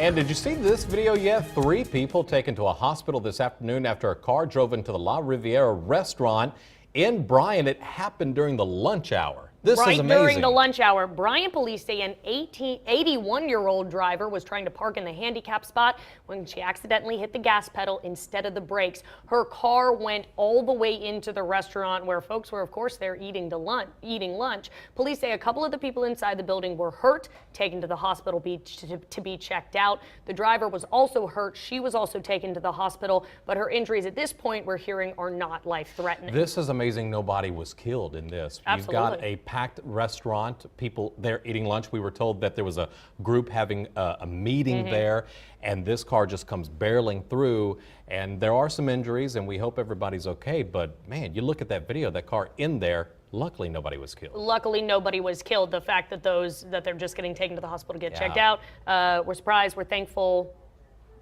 And did you see this video yet? 3 people taken to a hospital this afternoon after a car drove into the La Riviera restaurant in Bryan. It happened during the lunch hour. This is amazing. During the lunch hour, Bryan police say an 81-year-old driver was trying to park in the handicap spot when she accidentally hit the gas pedal instead of the brakes. Her car went all the way into the restaurant where folks were, of course, there eating lunch. Police say a couple of the people inside the building were hurt, taken to the hospital to be checked out. The driver was also hurt. She was also taken to the hospital, but her injuries at this point, we're hearing, are not life-threatening. This is amazing. Nobody was killed in this. Absolutely. You've got a packed restaurant, people there eating lunch. We were told that there was a group having a meeting there, and this car just comes barreling through, and there are some injuries, and we hope everybody's okay. But man, you look at that video, that car in there, luckily nobody was killed. Luckily nobody was killed. The fact that they're just getting taken to the hospital to get checked out, we're surprised, we're thankful.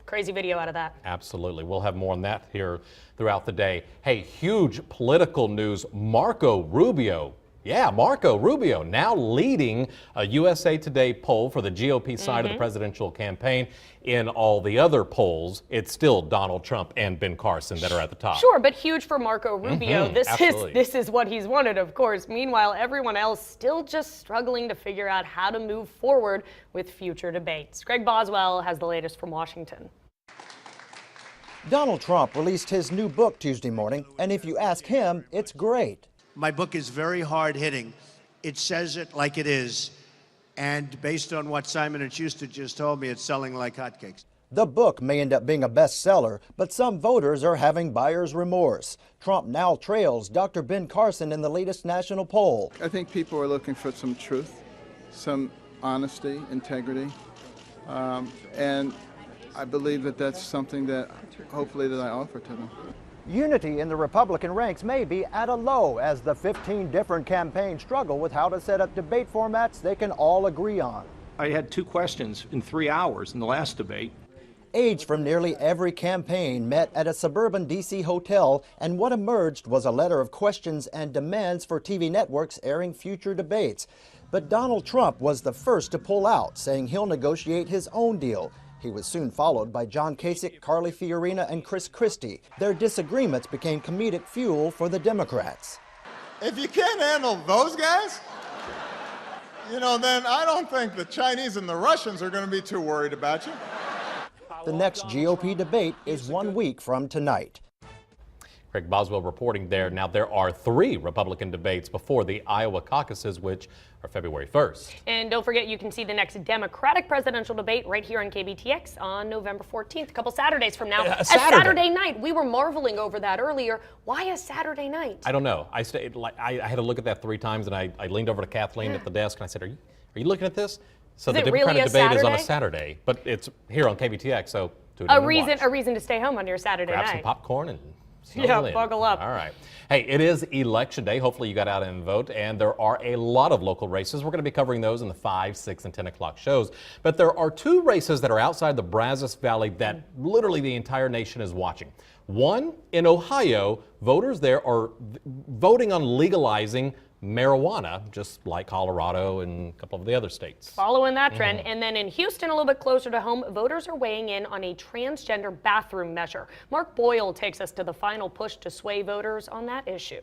Crazy video out of that. Absolutely. We'll have more on that here throughout the day. Hey, huge political news. Marco Rubio now leading a USA Today poll for the GOP side of the presidential campaign. In all the other polls, it's still Donald Trump and Ben Carson that are at the top. Sure, but huge for Marco Rubio. This is what he's wanted, of course. Meanwhile, everyone else still just struggling to figure out how to move forward with future debates. Greg Boswell has the latest from Washington. Donald Trump released his new book Tuesday morning, and if you ask him, it's great. My book is very hard-hitting. It says it like it is. And based on what Simon & Schuster just told me, it's selling like hotcakes. The book may end up being a bestseller, but some voters are having buyer's remorse. Trump now trails Dr. Ben Carson in the latest national poll. I think people are looking for some truth, some honesty, integrity, and I believe that that's something that hopefully that I offer to them. Unity in the Republican ranks may be at a low as the 15 different campaigns struggle with how to set up debate formats they can all agree on. I had 2 questions in 3 hours in the last debate. Aides from nearly every campaign met at a suburban D.C. hotel, and what emerged was a letter of questions and demands for TV networks airing future debates. But Donald Trump was the first to pull out, saying he'll negotiate his own deal. He was soon followed by John Kasich, Carly Fiorina, and Chris Christie. Their disagreements became comedic fuel for the Democrats. If you can't handle those guys, then I don't think the Chinese and the Russians are going to be too worried about you. The next GOP debate is 1 week from tonight. Greg Boswell reporting there. Now, there are 3 Republican debates before the Iowa caucuses, which are February 1st. And don't forget, you can see the next Democratic presidential debate right here on KBTX on November 14th, a couple Saturdays from now. A Saturday night. We were marveling over that earlier. Why a Saturday night? I don't know. I had to look at that 3 times, and I leaned over to Kathleen at the desk, and I said, are you looking at this? So the Democratic debate is on a Saturday, but it's here on KBTX, so tune in and watch. A reason to stay home on your Saturday night. Grab some popcorn and buckle up. All right. Hey, it is Election Day. Hopefully you got out and vote, and there are a lot of local races. We're going to be covering those in the 5, 6, and 10 o'clock shows. But there are 2 races that are outside the Brazos Valley that literally the entire nation is watching. One, in Ohio, voters there are voting on legalizing marijuana, just like Colorado and a couple of the other states. Following that trend. And then in Houston, a little bit closer to home, voters are weighing in on a transgender bathroom measure. Mark Boyle takes us to the final push to sway voters on that issue.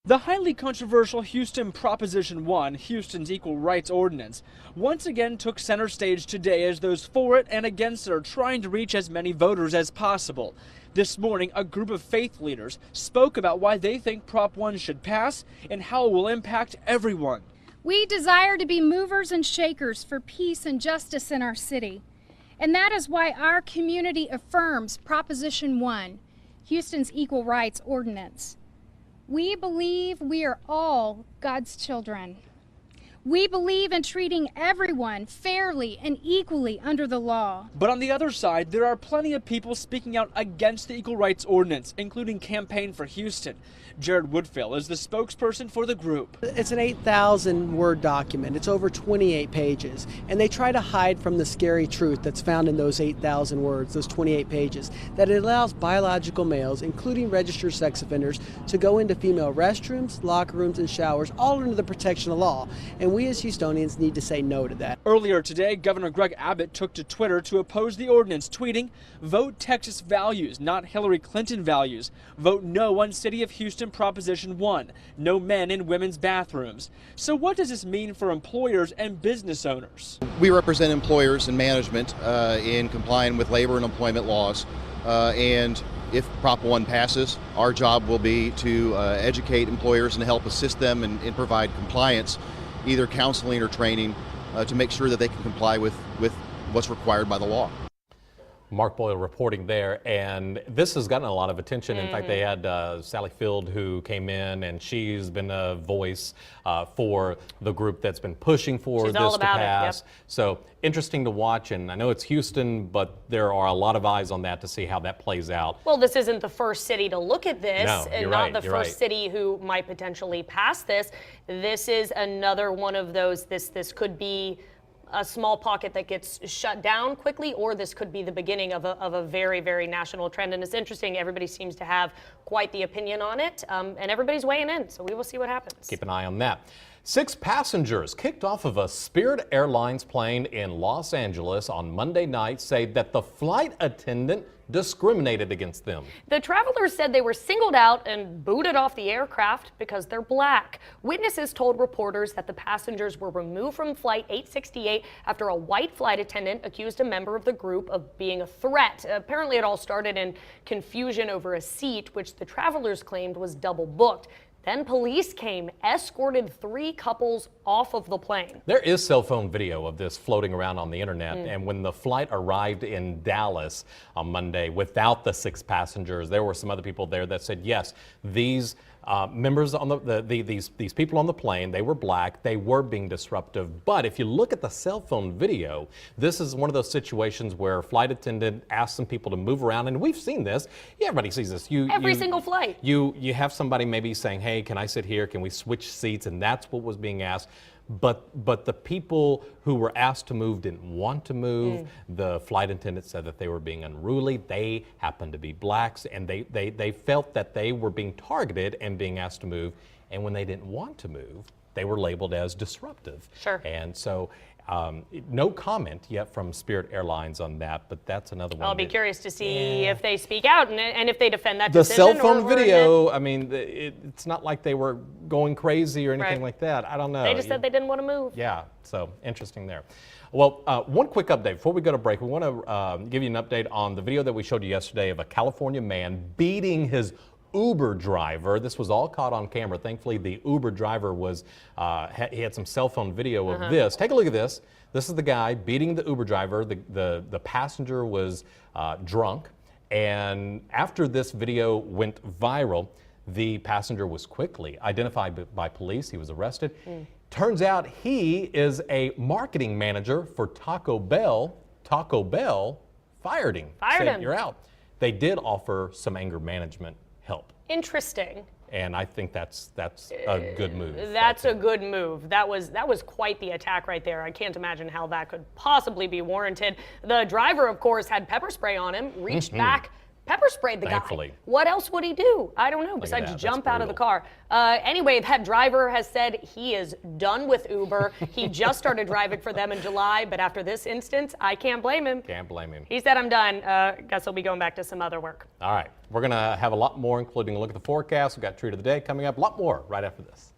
The highly controversial Houston Proposition 1, Houston's Equal Rights Ordinance, once again took center stage today as those for it and against it are trying to reach as many voters as possible. This morning, a group of faith leaders spoke about why they think Prop 1 should pass and how it will impact everyone. We desire to be movers and shakers for peace and justice in our city. And that is why our community affirms Proposition 1, Houston's Equal Rights Ordinance. We believe we are all God's children. We believe in treating everyone fairly and equally under the law. But on the other side, there are plenty of people speaking out against the Equal Rights Ordinance, including Campaign for Houston. Jared Woodfill is the spokesperson for the group. It's an 8,000 word document. It's over 28 pages. And they try to hide from the scary truth that's found in those 8,000 words, those 28 pages, that it allows biological males, including registered sex offenders, to go into female restrooms, locker rooms, and showers, all under the protection of law. And and we as Houstonians need to say no to that. Earlier today, Governor Greg Abbott took to Twitter to oppose the ordinance, tweeting, "Vote Texas values, not Hillary Clinton values. Vote no on City of Houston Proposition 1, no men in women's bathrooms." So what does this mean for employers and business owners? We represent employers and management in complying with labor and employment laws, and if Prop 1 passes, our job will be to educate employers and help assist them and provide compliance, either counseling or training, to make sure that they can comply with what's required by the law. Mark Boyle reporting there, and this has gotten a lot of attention. In fact, they had Sally Field who came in, and she's been a voice for the group that's been pushing for She's this all to about it, pass. yep. So interesting to watch, and I know it's Houston, but there are a lot of eyes on that to see how that plays out. Well, this isn't the first city to look at this, No, and you're not right, the you're first right. city who might potentially pass this. This is another one of those, this could be a small pocket that gets shut down quickly, or this could be the beginning of a very, very national trend. And it's interesting, everybody seems to have quite the opinion on it, and everybody's weighing in, so we will see what happens. Keep an eye on that. 6 passengers kicked off of a Spirit Airlines plane in Los Angeles on Monday night say that the flight attendant discriminated against them. The travelers said they were singled out and booted off the aircraft because they're black. Witnesses told reporters that the passengers were removed from Flight 868 after a white flight attendant accused a member of the group of being a threat. Apparently, it all started in confusion over a seat, which the travelers claimed was double booked. Then police came, escorted 3 couples off of the plane. There is cell phone video of this floating around on the internet, and when the flight arrived in Dallas on Monday without the 6 passengers, there were some other people there that said, yes, these members on these people on the plane, they were black, they were being disruptive. But if you look at the cell phone video, this is one of those situations where a flight attendant asked some people to move around, and we've seen this. Yeah, everybody sees this. Every single flight. You have somebody maybe saying, hey, can I sit here? Can we switch seats? And that's what was being asked. But the people who were asked to move didn't want to move. The flight attendant said that they were being unruly. They happened to be blacks, and they felt that they were being targeted and being asked to move. And when they didn't want to move, they were labeled as disruptive. Sure. And so no comment yet from Spirit Airlines on that, but that's another one. I'll be curious to see if they speak out and if they defend that The decision. cell phone or video, I mean, it's not like they were going crazy or anything like that. I don't know. They just said they didn't want to move. Yeah, so interesting there. Well, one quick update before we go to break. We want to give you an update on the video that we showed you yesterday of a California man beating his Uber driver. This was all caught on camera. Thankfully, the Uber driver was, he had some cell phone video of this. Take a look at this. This is the guy beating the Uber driver. The passenger was drunk. And after this video went viral, the passenger was quickly identified by police. He was arrested. Turns out he is a marketing manager for Taco Bell. Taco Bell fired him. Fired Said, him. You're out. They did offer some anger management help. Interesting. And I think that's a good move. That's a good move. That was quite the attack right there. I can't imagine how that could possibly be warranted. The driver, of course, had pepper spray on him, reached back, pepper sprayed the Thankfully. guy. What else would he do? I don't know, besides that. jump That's out of the brutal. car. Anyway, that driver has said he is done with Uber. He just started driving for them in July, but after this instance, I can't blame him. Can't blame him. He said, I'm done. Guess he'll be going back to some other work. All right. We're going to have a lot more, including a look at the forecast. We've got Treat of the Day coming up. A lot more right after this.